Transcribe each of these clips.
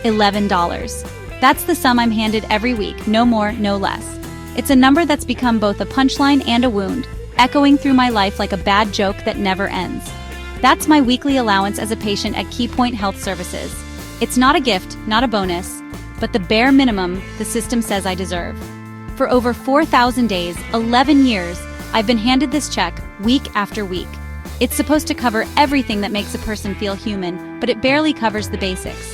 $11. That's the sum I'm handed every week, no more, no less. It's a number that's become both a punchline and a wound, echoing through my life like a bad joke that never ends. That's my weekly allowance as a patient at KeyPoint Health Services. It's not a gift, not a bonus, but the bare minimum the system says I deserve. For over 4,000 days, 11 years, I've been handed this check week after week. It's supposed to cover everything that makes a person feel human, but it barely covers the basics.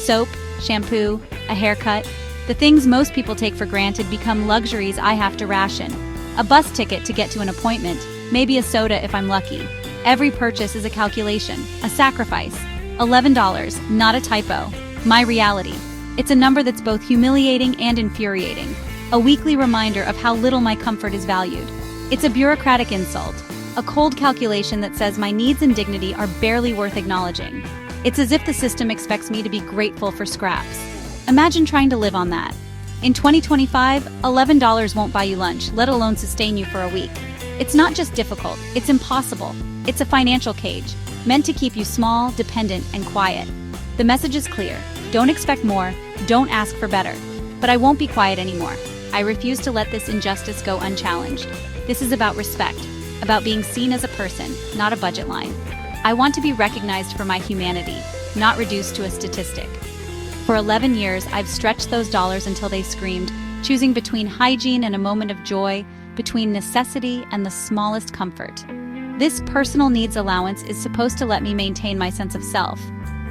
Soap, shampoo, a haircut. The things most people take for granted become luxuries I have to ration. A bus ticket to get to an appointment, maybe a soda if I'm lucky. Every purchase is a calculation, a sacrifice. $11, not a typo. My reality. It's a number that's both humiliating and infuriating. A weekly reminder of how little my comfort is valued. It's a bureaucratic insult. A cold calculation that says my needs and dignity are barely worth acknowledging. It's as if the system expects me to be grateful for scraps. Imagine trying to live on that. In 2025, $11 won't buy you lunch, let alone sustain you for a week. It's not just difficult, it's impossible. It's a financial cage, meant to keep you small, dependent, and quiet. The message is clear. Don't expect more, don't ask for better. But I won't be quiet anymore. I refuse to let this injustice go unchallenged. This is about respect, about being seen as a person, not a budget line. I want to be recognized for my humanity, not reduced to a statistic. For 11 years, I've stretched those dollars until they screamed, choosing between hygiene and a moment of joy, between necessity and the smallest comfort. This personal needs allowance is supposed to let me maintain my sense of self,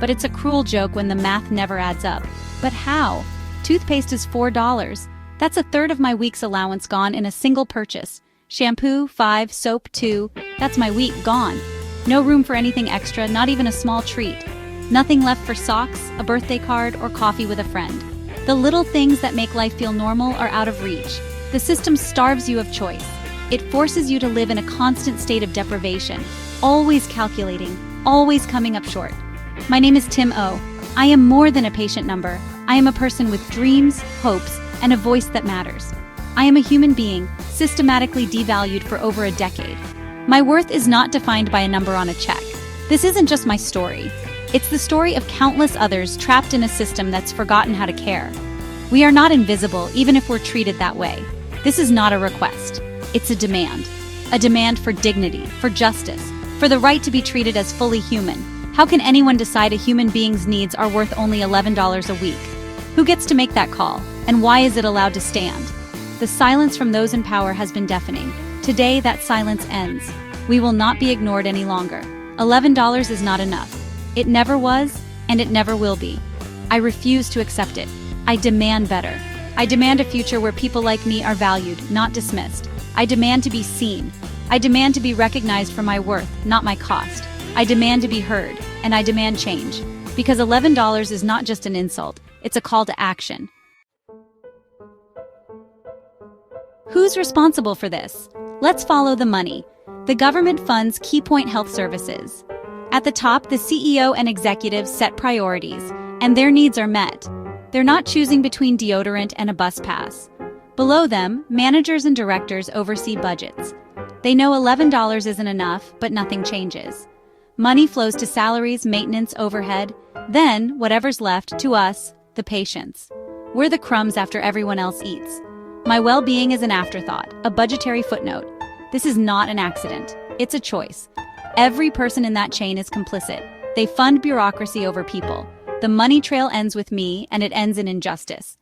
but it's a cruel joke when the math never adds up. But how? Toothpaste is $4. That's a third of my week's allowance gone in a single purchase. Shampoo, 5, soap, 2. That's my week gone. No room for anything extra, not even a small treat. Nothing left for socks, a birthday card, or coffee with a friend. The little things that make life feel normal are out of reach. The system starves you of choice. It forces you to live in a constant state of deprivation, always calculating, always coming up short. My name is Tim O. I am more than a patient number. I am a person with dreams, hopes, and a voice that matters. I am a human being, systematically devalued for over a decade. My worth is not defined by a number on a check. This isn't just my story. It's the story of countless others trapped in a system that's forgotten how to care. We are not invisible, even if we're treated that way. This is not a request. It's a demand. A demand for dignity, for justice, for the right to be treated as fully human. How can anyone decide a human being's needs are worth only $11 a week? Who gets to make that call? And why is it allowed to stand? The silence from those in power has been deafening. Today, that silence ends. We will not be ignored any longer. $11 is not enough. It never was, and it never will be. I refuse to accept it. I demand better. I demand a future where people like me are valued, not dismissed. I demand to be seen. I demand to be recognized for my worth, not my cost. I demand to be heard, and I demand change. Because $11 is not just an insult, it's a call to action. Who's responsible for this? Let's follow the money. The government funds KeyPoint Health Services. At the top, the CEO and executives set priorities, and their needs are met. They're not choosing between deodorant and a bus pass. Below them, managers and directors oversee budgets. They know $11 isn't enough, but nothing changes. Money flows to salaries, maintenance, overhead, then whatever's left to us, the patients. We're the crumbs after everyone else eats. My well-being is an afterthought, a budgetary footnote. This is not an accident. It's a choice. Every person in that chain is complicit. They fund bureaucracy over people. The money trail ends with me, and it ends in injustice.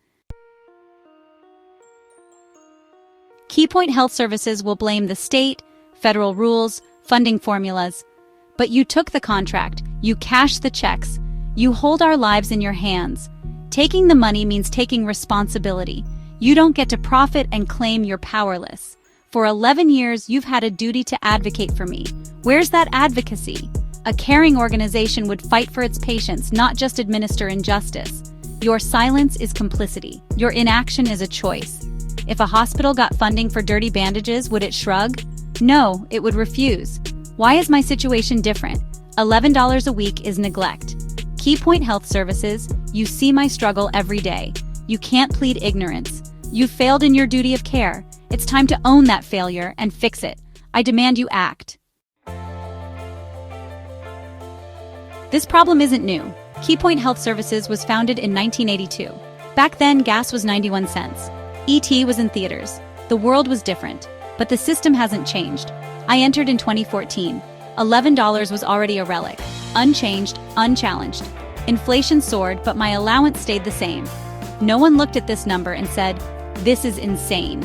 KeyPoint Health Services will blame the state, federal rules, funding formulas. But you took the contract, you cashed the checks, you hold our lives in your hands. Taking the money means taking responsibility. You don't get to profit and claim you're powerless. For 11 years, you've had a duty to advocate for me. Where's that advocacy? A caring organization would fight for its patients, not just administer injustice. Your silence is complicity. Your inaction is a choice. If a hospital got funding for dirty bandages, would it shrug? No, it would refuse. Why is my situation different? $11 a week is neglect. KeyPoint Health Services, you see my struggle every day. You can't plead ignorance. You've failed in your duty of care. It's time to own that failure and fix it. I demand you act. This problem isn't new. Keypoint Health Services was founded in 1982. Back then, gas was 91 cents. ET was in theaters. The world was different, but the system hasn't changed. I entered in 2014. $11 was already a relic, unchanged, unchallenged. Inflation soared, but my allowance stayed the same. No one looked at this number and said, "This is insane."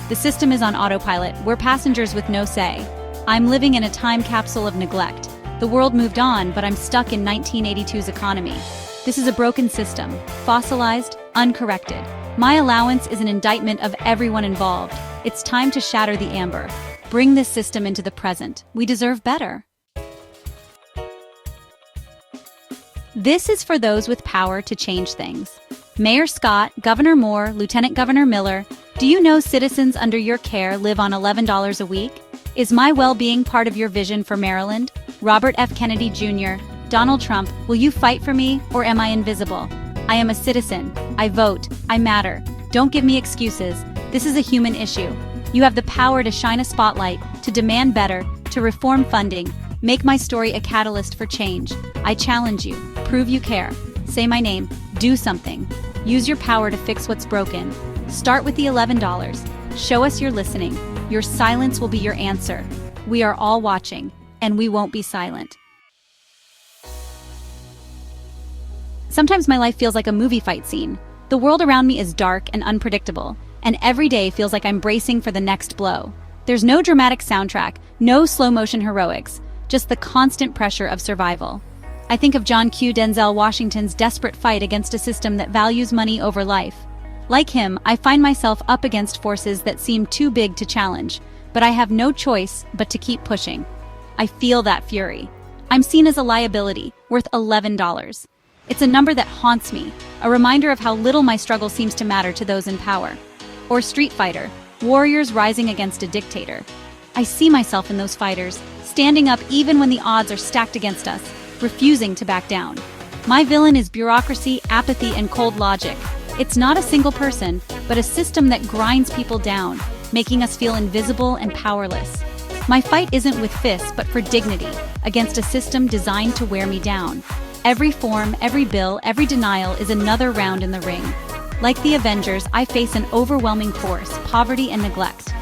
The system is on autopilot. We're passengers with no say. I'm living in a time capsule of neglect. The world moved on, but I'm stuck in 1982's economy. This is a broken system, fossilized, uncorrected. My allowance is an indictment of everyone involved. It's time to shatter the amber. Bring this system into the present. We deserve better. This is for those with power to change things. Mayor Scott, Governor Moore, Lieutenant Governor Miller, do you know citizens under your care live on $11 a week? Is my well-being part of your vision for Maryland? Robert F. Kennedy Jr., Donald Trump, will you fight for me, or am I invisible? I am a citizen. I vote. I matter. Don't give me excuses. This is a human issue. You have the power to shine a spotlight, to demand better, to reform funding. Make my story a catalyst for change. I challenge you. Prove you care. Say my name. Do something. Use your power to fix what's broken. Start with the $11. Show us you're listening. Your silence will be your answer. We are all watching, and we won't be silent. Sometimes my life feels like a movie fight scene. The world around me is dark and unpredictable, and every day feels like I'm bracing for the next blow. There's no dramatic soundtrack, no slow-motion heroics, just the constant pressure of survival. I think of John Q. Denzel Washington's desperate fight against a system that values money over life. Like him, I find myself up against forces that seem too big to challenge, but I have no choice but to keep pushing. I feel that fury. I'm seen as a liability, worth $11. It's a number that haunts me, a reminder of how little my struggle seems to matter to those in power. Or Street Fighter, warriors rising against a dictator. I see myself in those fighters, standing up even when the odds are stacked against us, refusing to back down. My villain is bureaucracy, apathy, and cold logic. It's not a single person, but a system that grinds people down, making us feel invisible and powerless. My fight isn't with fists, but for dignity, against a system designed to wear me down. Every form, every bill, every denial is another round in the ring. Like the Avengers, I face an overwhelming force, poverty and neglect.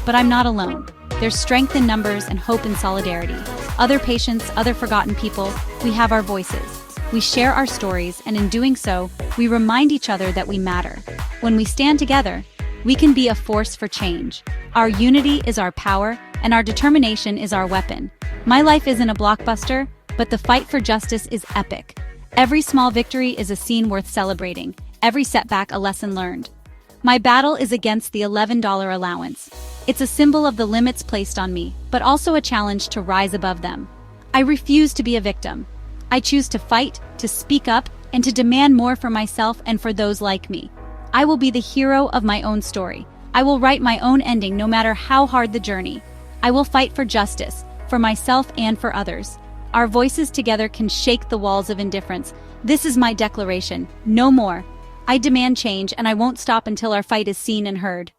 But I'm not alone. There's strength in numbers and hope in solidarity. Other patients, other forgotten people, we have our voices. We share our stories, and in doing so, we remind each other that we matter. When we stand together, we can be a force for change. Our unity is our power, and our determination is our weapon. My life isn't a blockbuster, but the fight for justice is epic. Every small victory is a scene worth celebrating, every setback a lesson learned. My battle is against the $11 allowance. It's a symbol of the limits placed on me, but also a challenge to rise above them. I refuse to be a victim. I choose to fight, to speak up, and to demand more for myself and for those like me. I will be the hero of my own story. I will write my own ending no matter how hard the journey. I will fight for justice, for myself and for others. Our voices together can shake the walls of indifference. This is my declaration. No more. I demand change, and I won't stop until our fight is seen and heard.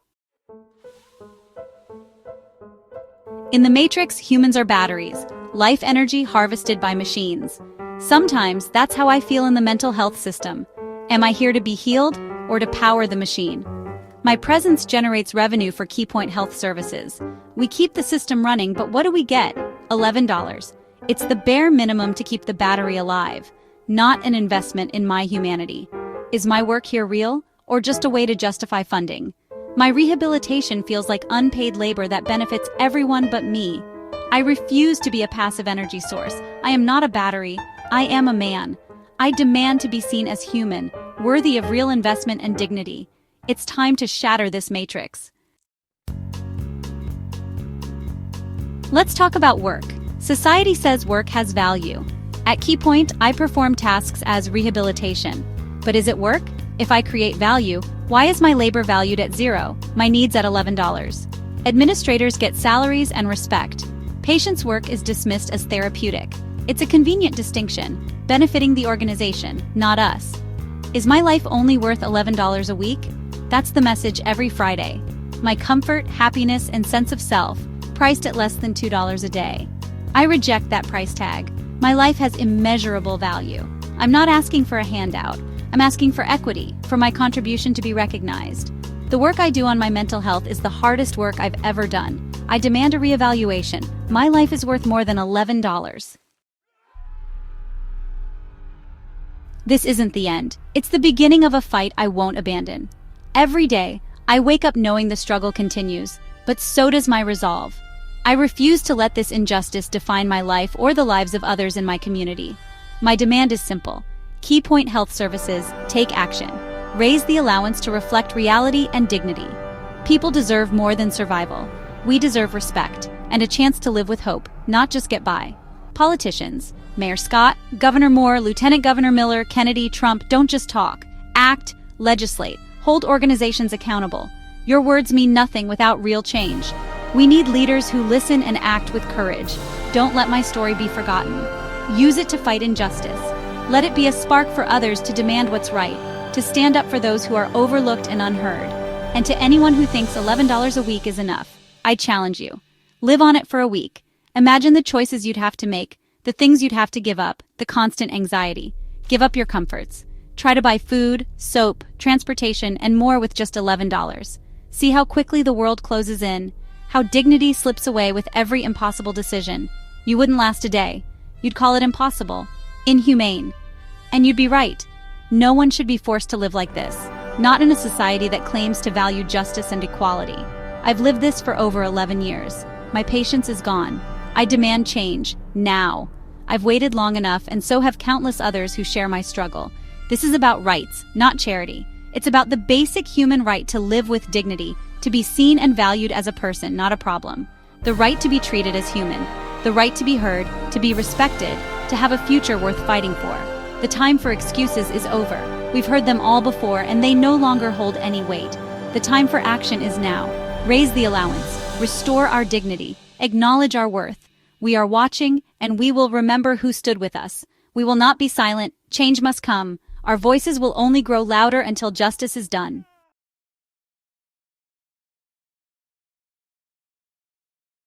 In the Matrix, humans are batteries, life energy harvested by machines. Sometimes that's how I feel in the mental health system. Am I here to be healed or to power the machine? My presence generates revenue for Keypoint Health Services. We keep the system running, but what do we get? $11. It's the bare minimum to keep the battery alive, not an investment in my humanity. Is my work here real, or just a way to justify funding? My rehabilitation feels like unpaid labor that benefits everyone but me. I refuse to be a passive energy source. I am not a battery. I am a man. I demand to be seen as human, worthy of real investment and dignity. It's time to shatter this matrix. Let's talk about work. Society says work has value. At Keypoint, I perform tasks as rehabilitation. But is it work? If I create value, why is my labor valued at $0, my needs at $11? Administrators get salaries and respect. Patients' work is dismissed as therapeutic. It's a convenient distinction, benefiting the organization, not us. Is my life only worth $11 a week? That's the message every Friday. My comfort, happiness, and sense of self, priced at less than $2 a day. I reject that price tag. My life has immeasurable value. I'm not asking for a handout. I'm asking for equity, for my contribution to be recognized. The work I do on my mental health is the hardest work I've ever done. I demand a reevaluation. My life is worth more than $11. This isn't the end. It's the beginning of a fight I won't abandon. Every day, I wake up knowing the struggle continues, but so does my resolve. I refuse to let this injustice define my life or the lives of others in my community. My demand is simple. Key Point Health Services, take action. Raise the allowance to reflect reality and dignity. People deserve more than survival. We deserve respect and a chance to live with hope, not just get by. Politicians, Mayor Scott, Governor Moore, Lieutenant Governor Miller, Kennedy, Trump, don't just talk. Act, legislate, hold organizations accountable. Your words mean nothing without real change. We need leaders who listen and act with courage. Don't let my story be forgotten. Use it to fight injustice. Let it be a spark for others to demand what's right, to stand up for those who are overlooked and unheard. And to anyone who thinks $11 a week is enough, I challenge you. Live on it for a week. Imagine the choices you'd have to make, the things you'd have to give up, the constant anxiety. Give up your comforts. Try to buy food, soap, transportation, and more with just $11. See how quickly the world closes in, how dignity slips away with every impossible decision. You wouldn't last a day. You'd call it impossible, inhumane. And you'd be right. No one should be forced to live like this, not in a society that claims to value justice and equality. I've lived this for over 11 years. My patience is gone. I demand change, now. I've waited long enough, and so have countless others who share my struggle. This is about rights, not charity. It's about the basic human right to live with dignity, to be seen and valued as a person, not a problem. The right to be treated as human. The right to be heard, to be respected, to have a future worth fighting for. The time for excuses is over. We've heard them all before, and they no longer hold any weight. The time for action is now. Raise the allowance. Restore our dignity. Acknowledge our worth. We are watching, and we will remember who stood with us. We will not be silent. Change must come. Our voices will only grow louder until justice is done.